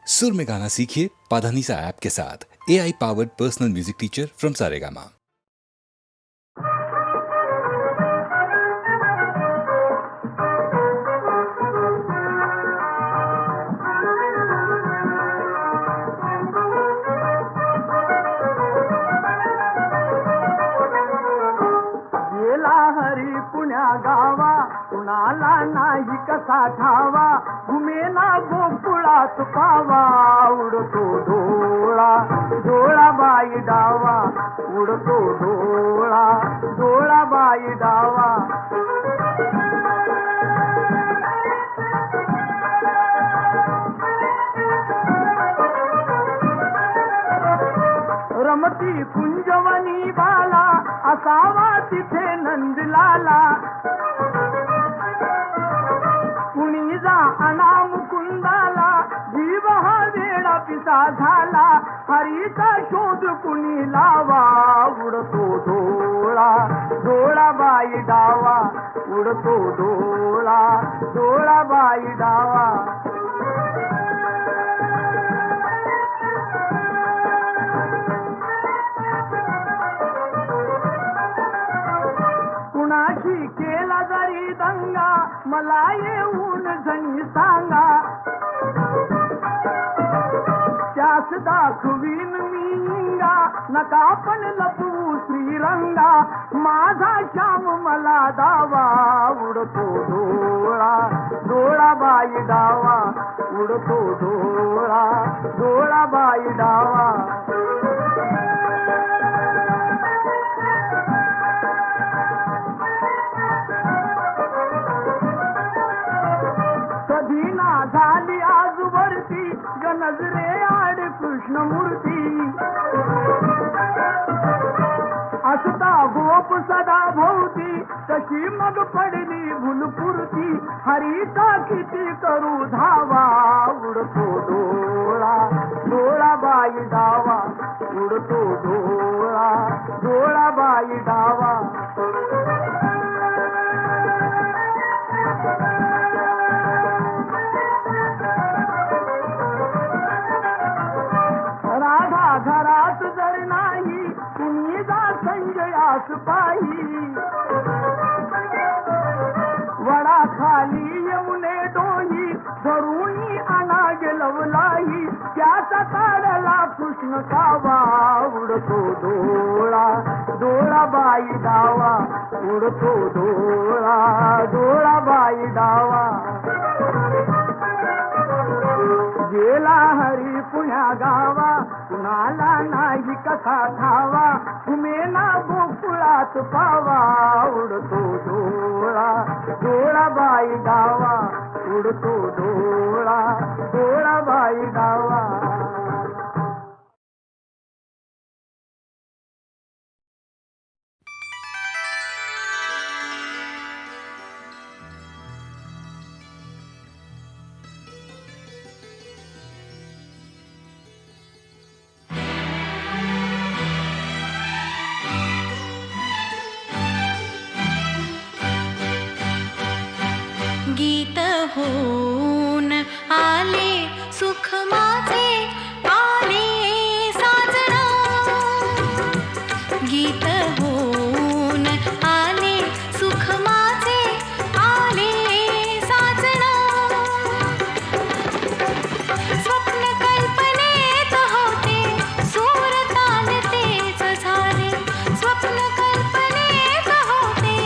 सुर में गाना सीखिए पाधानीसा ऐप के साथ। AI powered personal music teacher from Saregama. गेला हरी पुण्या गावा, कुणाला नाही कसा ठावा, घुमेला गोकुळात पावा, उडतो डोळा डोळा बाई डावा, उडतो डोळा डोळा बाई डावा. रमती कुंजवनी बाला, असावा तिथे नंदलाला, कुणी जा अनाम कुंदाला, जीव हा वेळा पिसा झाला, हरीचा शोध कुणी लावा, उडतो डोळा डोळा बाई डावा, उडतो डोळा डोळा बाई डावा. कुणाशी केला जरी दंगा, मला येऊन जणी सांगा, त्यास दाखवीन मी इंगा, नका पण लपवू श्रीरंगा, माझा श्याम मला दावा, उडतो डोळा डोळा बाई डावा, उडतो डोळा डोळा बाई डावा. कधी ना झाली आजवरती, गणजरे आड कृष्णमूर्ती, असता गोप सदा भोवती, तशी मग पडली भुलपुरती, हरीचा किती करू धावा, उडतो डोळा डोळा बाई डावा, उडतो डोळा डोळा बाई डावा. राधा घरात जर नाही, कुणी जा संजयास पाही, वडा खाली येऊने डोही, धरुणी आणा गेलवलाही, त्याचा काढला कृष्ण कावा, उडतो डोळा डोळा बाई डावा, उडतो डोळा डोळा बाई डावा. गेला हरी पुण्या गावा, कुणाला नाही कसा ठावा, घुमेला गोकुळात पावा, उडतो डोळा डोळा बाई डावा, उडतो डोळा डोळा बाई डावा. गीत होऊन आले सुख माझे, आले साजना. गीत होऊन आले सुख माझे, आले साजना. स्वप्न कल्पनेत होते, सूर ताल तेच झाले, स्वप्न कल्पनेत होते,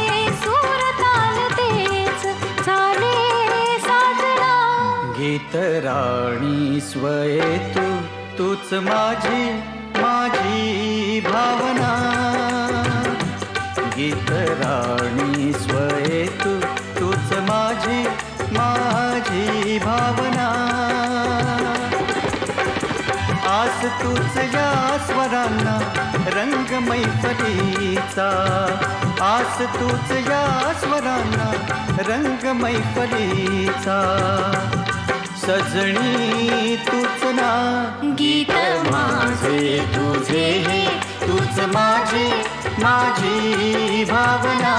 सूर ताल तेच झाले साजना. गीत राणी स्वये तूच माझी माझी भावना. गीत राणी स्वये तूच माझी माझी भावना. आस तूच या स्वरांना रंग मैफलीचा, आस तूच या स्वरांना रंग मैफलीचा. सजणी तूच ना, गीत माझे तुझे हे, तूच माझी माझी भावना.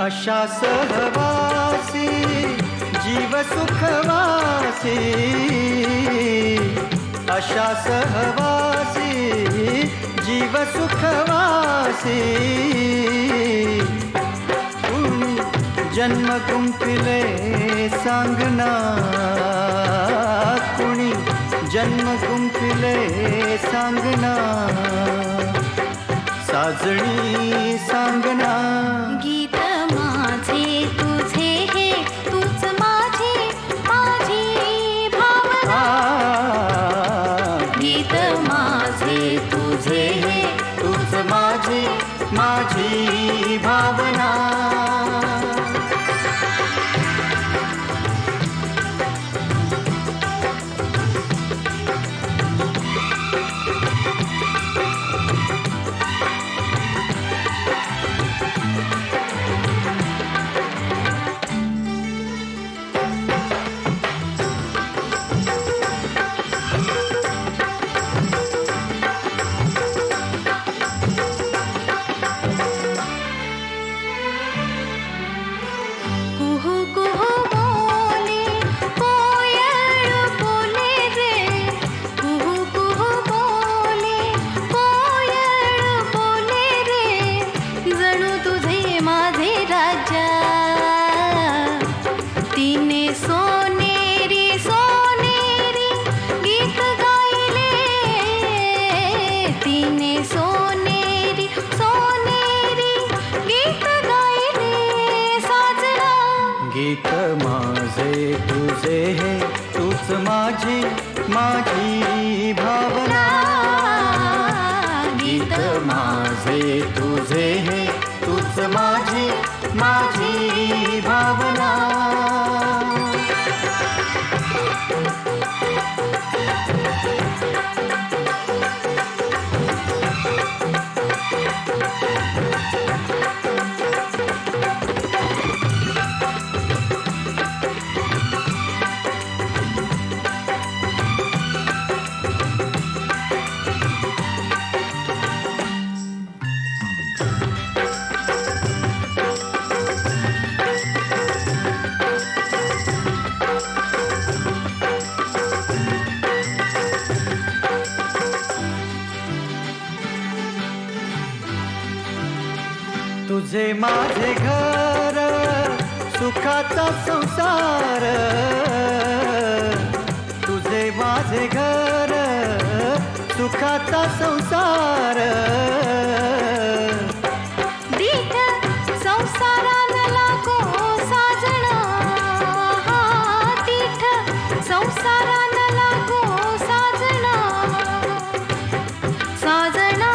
अशा सहवासी जीव सुखवासी, अशा सहवासी जीव सुखवासी, कुणी जन्म गुंफिले सांगना, कुणी जन्म गुंफिले सांगना, साजणी सांगना. गीत माझे तुझे हे तूच माझी माझी भावना. गीत माझे तुझे हे तूच माझी माझी भावना. कुहू कुहू बोले कोयल बोले रे. कुहू कुहू बोले कोयल बोले रे. जणू तुझे माझे राजा. तिने सोनेरी सोनेरी गीत गायले. तिने सोनेरी सोनेरी गीत गायले. साजना गीत माझे तुझे हे तूच माझी माझी भावना. गीत माझे तुझे हे तूच माझी माझी भावना. तुझे माझे घर सुखाचा संसार. तुझे माझे घर सुखाचा संसार. दीठ संसारान लागो साजना. हा दीठ संसारान लागो साजना. साजना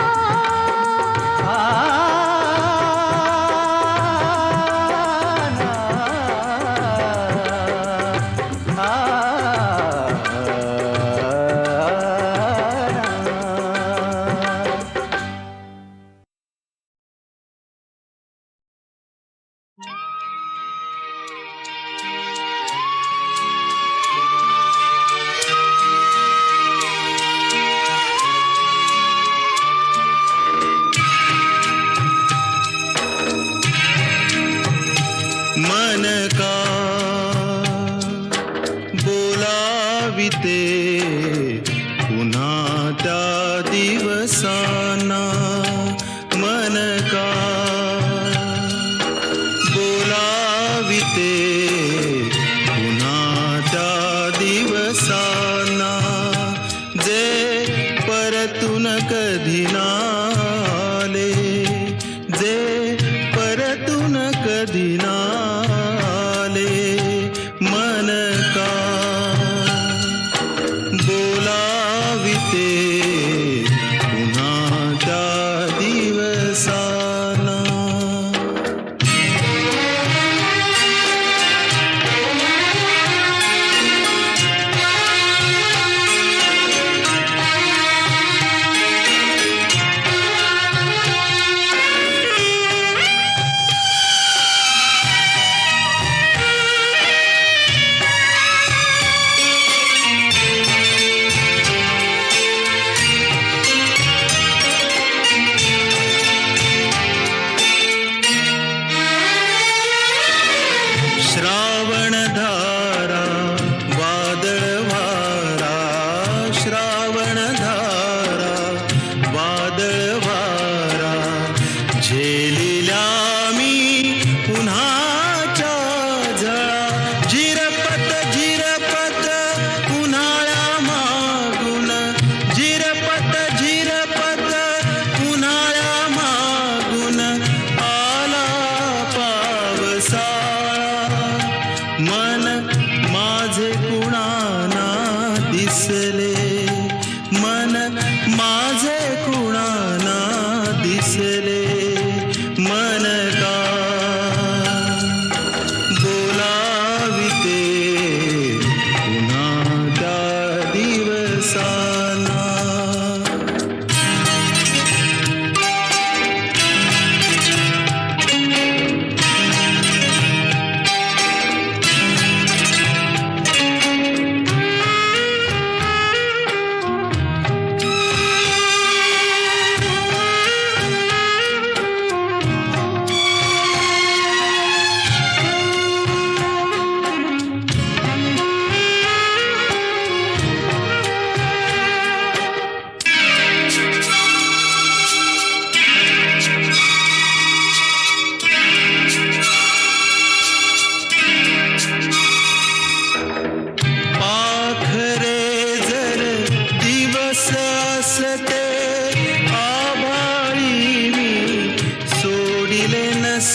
मन का बोलाविते पुन्हा त्या दिवसाना. मन का बोलाविते पुन्हा त्या दिवसाना. जे परतून कधी नाले, जे परतून कधी नाले. मन का बोलाविते पुन्हा त्या दिवसाना.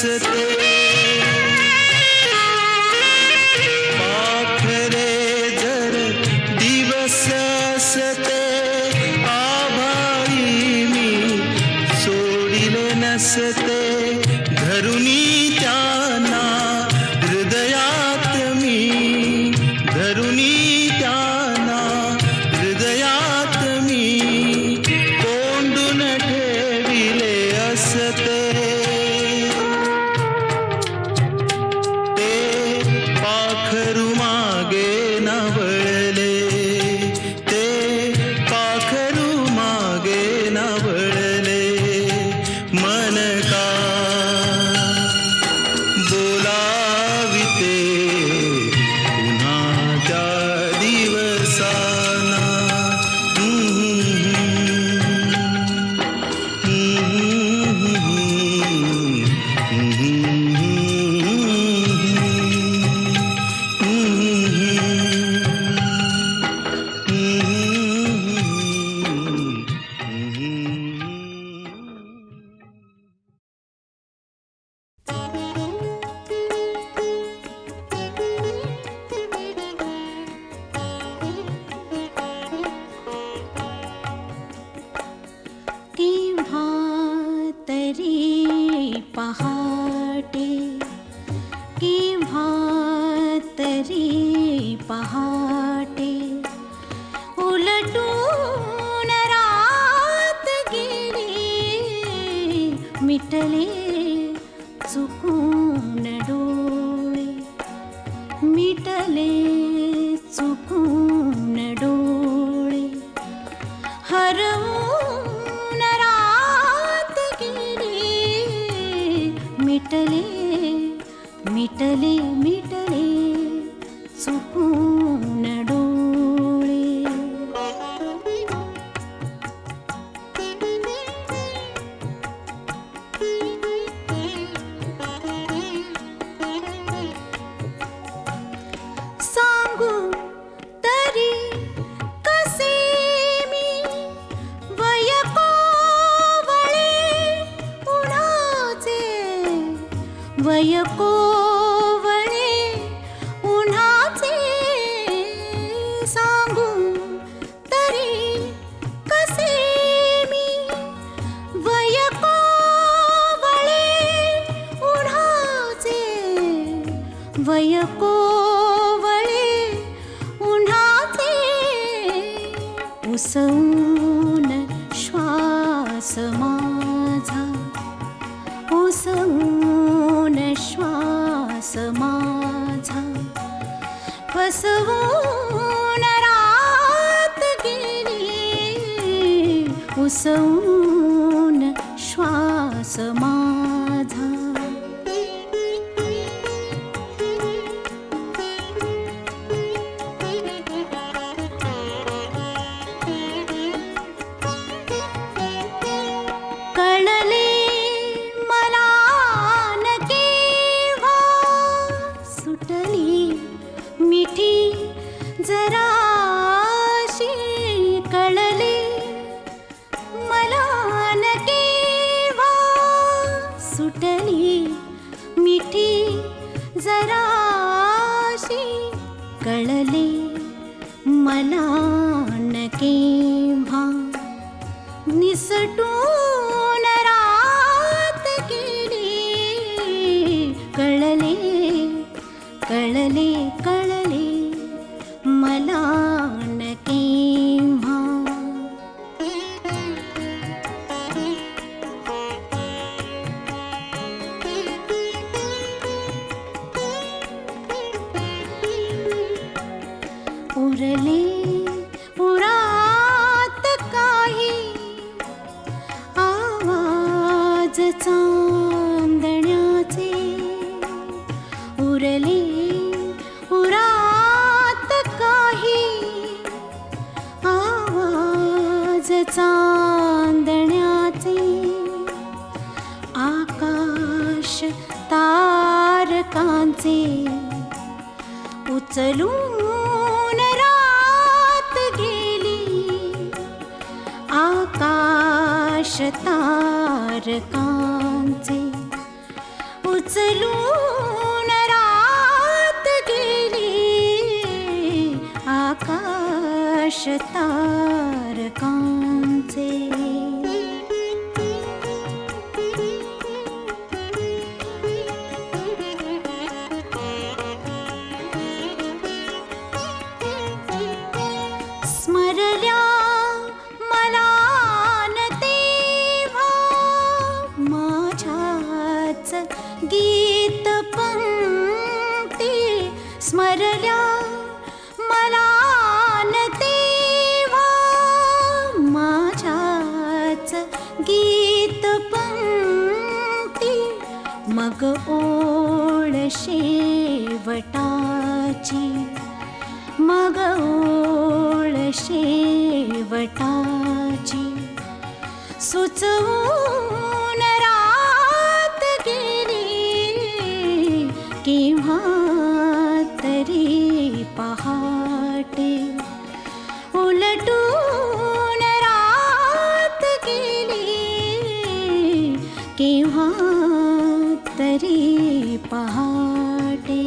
नसते पाखरे जर दिवस असते आभाळी मी सोडिले नसते धरुनी त्यांना हृदयात मी धरुनी त्यांना हृदयात मी कोंडून ठेविले असते ते पाखरू मागे न वळले ते पाखरू मागे न वळले मन का बोलाविते पुन्हा त्या दिवसाना केव्हा तरी पहाटे केव्हा तरी पहाटे उलटून रात गेली मिटले चुकून डोळे मिटले चुकून डोळे हरवून रात गेली मिटले मिटले मिटले चुकून डोळे सांगू तरी कसे मी वय कोवळे उन्हाचे वय कोवळे उन्हाचे सांगू तरी कसे मी वय कोवळे उन्हाचे वय कोवळे उन्हाचे उसवून श्वास माझा उसवून श्वास माझा फसवून रात गेली उसवून श्वास माझा कळले मला न केव्हा सुटली मिठी जराशी कळले मला न केव्हा सुटली मिठी जराशी कळले मला न केव्हा निसटून रात गेली कळले कळले कळले मला न केव्हा उरले उरात काही आवाज चांदण्याचे उरले उरात काही आवाज चांदण्याचे आकाश तारकांचे उचलून रात गेली आकाश तारकांचे सुचलून रात गेली आकाश तारकांचे. स्मरल्या मला न तेव्हा माझ्याच गीत पंक्ती. स्मरल्या मला न तेव्हा माझ्याच गीत पंक्ती. मग ओळ शेवटाची, मग ओळ शेवटाची. सुचवून रात गेली केव्हा तरी पहाटे. उलटून रात गेली केव्हा तरी पहाटे.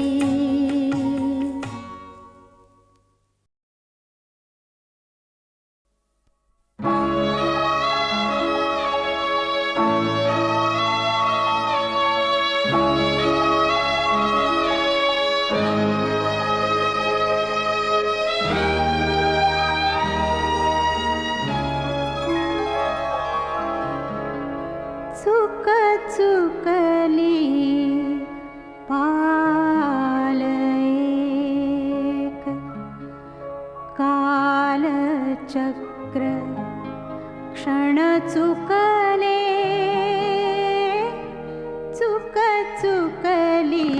चूक चुकली पाल एक, कालचक्र क्षण चुकले. चूक चुकली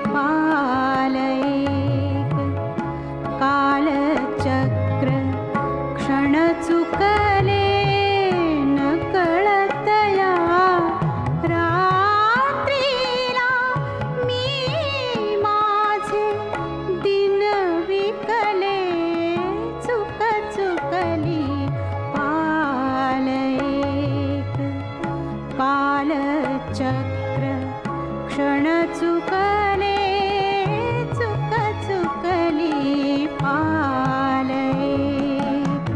पाल एक, कालचक्र क्षण चुकले. न कळत या रात्रीला मी माझे दिन विकले. चूक चुकली पाल एक, कालचक्र क्षण चुकले. चूक चुकली पाल एक.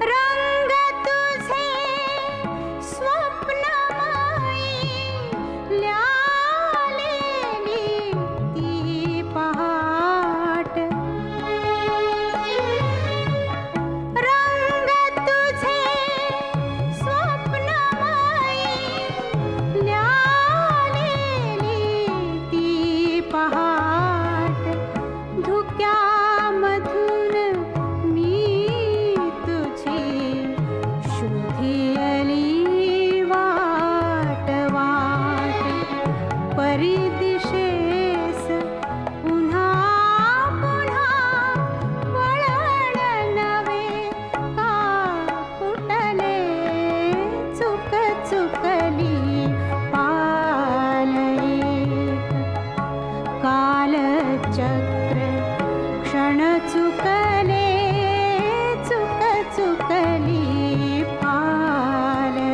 रंग तुझे स्वप्नमयी ल्यालेली ती पहाट. रंग तुझे स्वप्नमयी ल्यालेली ती पहाट. धुक्यामधून मी तुझी शोधिली वाट वाट. परिदिशेस पुन्हा पुन्हा वळण नवे का फुटले. चूक चुकली पाल एक, कालचक्र क्षण चुकले. चूक चुकली पाल एक.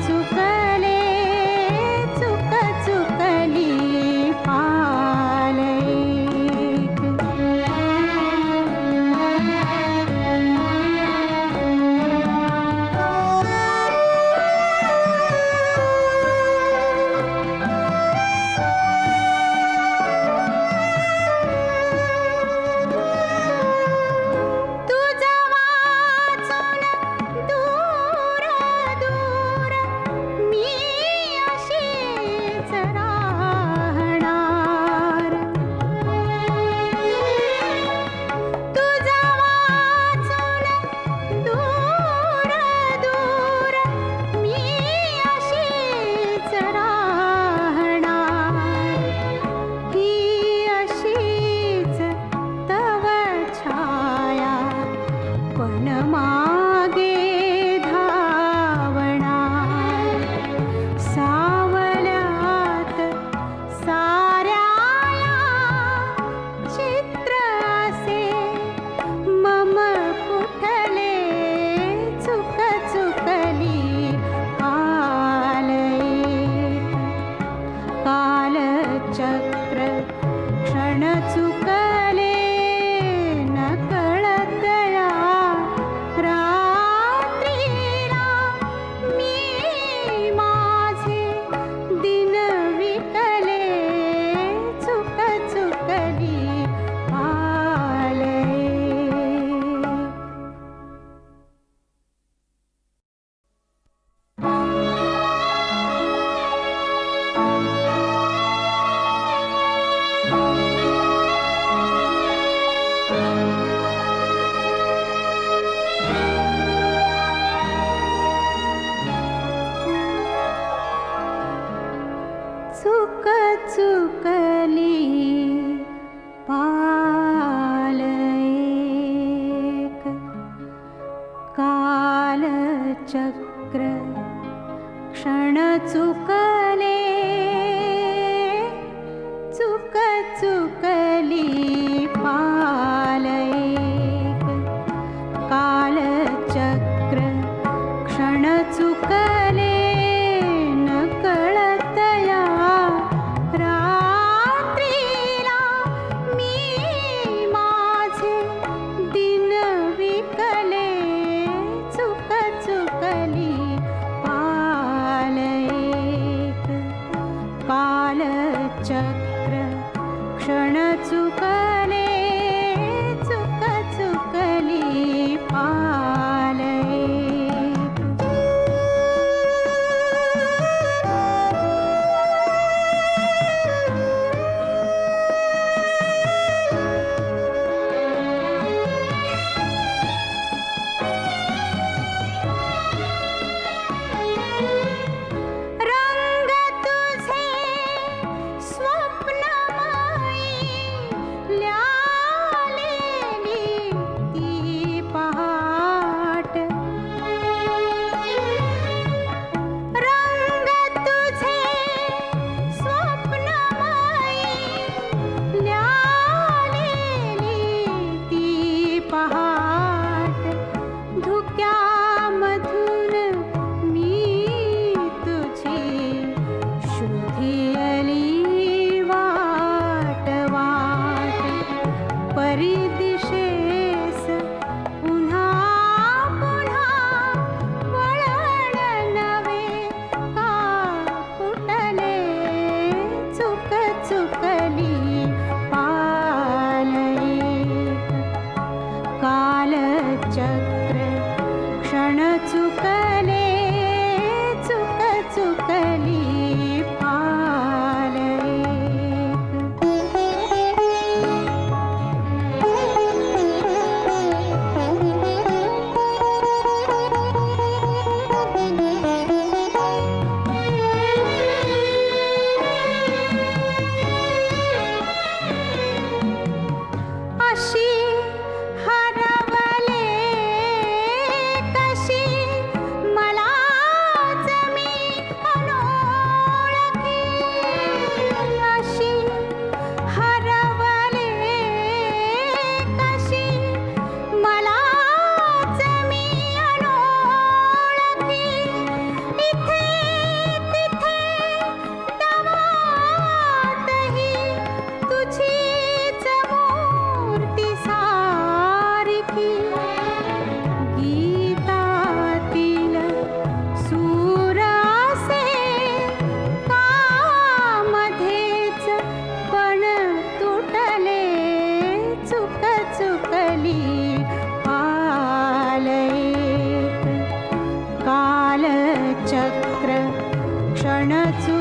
चुकले चुक चुकली पालैक तुझा वाचून दूर दूर मी अशीच राहणार तुझा वाचून दूर दूर मी अशीच राहणार ही अशीच तव छाया पण मागे धावणार सावल्यात साऱ्याला चित्र असे मम कुठले चुक चुकली आलैक कालचक्र क्षण चुकले न कळतया रात्रीला मी माझे दिन विकले चुक चुकली आलैक चुक चुकली पालैक कालचक्र क्षण चुकले चुक चुकली पालैक कालचक्र क्षण चुकले न कळतया रात्रीला मी माझे दिन विकले चुक चुकली पालैक क्षण चुकले